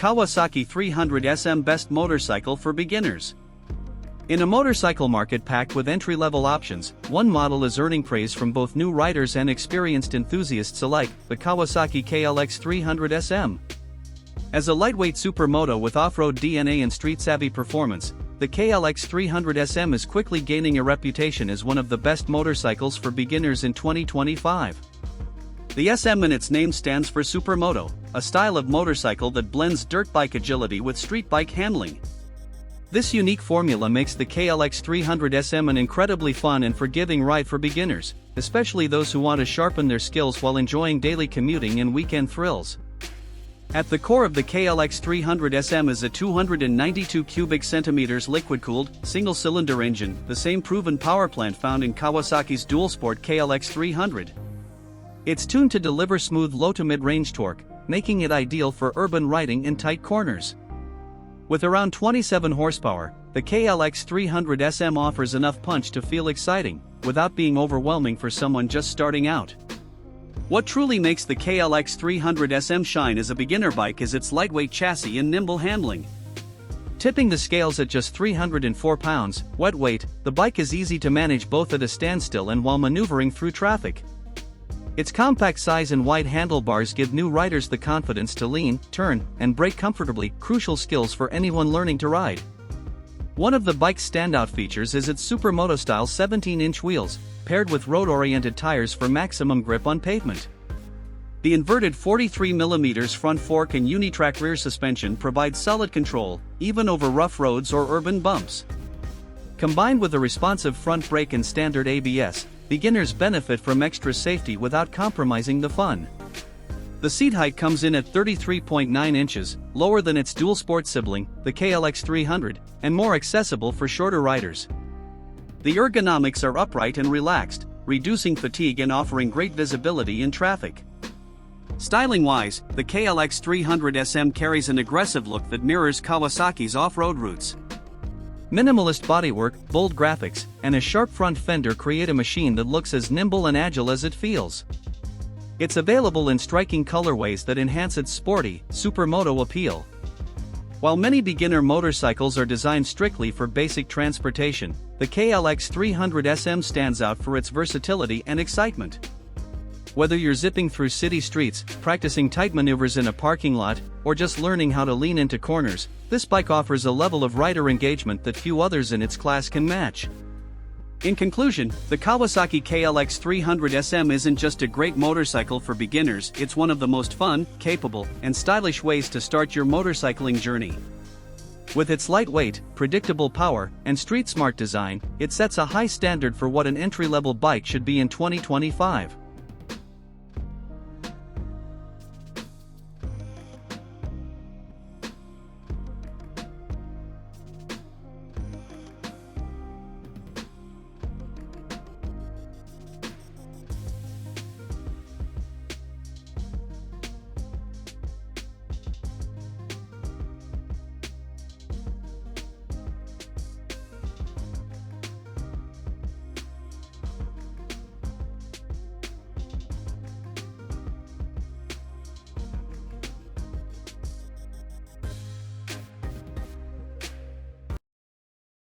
Kawasaki 300SM Best Motorcycle for Beginners. In a motorcycle market packed with entry-level options, one model is earning praise from both new riders and experienced enthusiasts alike, the Kawasaki KLX300SM. As a lightweight supermoto with off-road DNA and street-savvy performance, the KLX300SM is quickly gaining a reputation as one of the best motorcycles for beginners in 2025. The SM in its name stands for Supermoto, a style of motorcycle that blends dirt bike agility with street bike handling. This unique formula makes the KLX300SM an incredibly fun and forgiving ride for beginners, especially those who want to sharpen their skills while enjoying daily commuting and weekend thrills. At the core of the KLX300SM is a 292 cubic centimeters liquid-cooled, single-cylinder engine, the same proven power plant found in Kawasaki's dual-sport KLX300. It's tuned to deliver smooth low to mid-range torque, making it ideal for urban riding in tight corners. With around 27 horsepower, the KLX300SM offers enough punch to feel exciting, without being overwhelming for someone just starting out. What truly makes the KLX300SM shine as a beginner bike is its lightweight chassis and nimble handling. Tipping the scales at just 304 pounds, wet weight, the bike is easy to manage both at a standstill and while maneuvering through traffic. Its compact size and wide handlebars give new riders the confidence to lean, turn, and brake comfortably, crucial skills for anyone learning to ride. One of the bike's standout features is its Supermoto-style 17-inch wheels, paired with road-oriented tires for maximum grip on pavement. The inverted 43mm front fork and Unitrack rear suspension provide solid control, even over rough roads or urban bumps. Combined with a responsive front brake and standard ABS, beginners benefit from extra safety without compromising the fun. The seat height comes in at 33.9 inches, lower than its dual-sport sibling, the KLX300, and more accessible for shorter riders. The ergonomics are upright and relaxed, reducing fatigue and offering great visibility in traffic. Styling-wise, the KLX300SM carries an aggressive look that mirrors Kawasaki's off-road roots. Minimalist bodywork, bold graphics, and a sharp front fender create a machine that looks as nimble and agile as it feels. It's available in striking colorways that enhance its sporty, supermoto appeal. While many beginner motorcycles are designed strictly for basic transportation, the KLX300SM stands out for its versatility and excitement. Whether you're zipping through city streets, practicing tight maneuvers in a parking lot, or just learning how to lean into corners, this bike offers a level of rider engagement that few others in its class can match. In conclusion, the Kawasaki KLX300SM isn't just a great motorcycle for beginners, it's one of the most fun, capable, and stylish ways to start your motorcycling journey. With its lightweight, predictable power, and street-smart design, it sets a high standard for what an entry-level bike should be in 2025.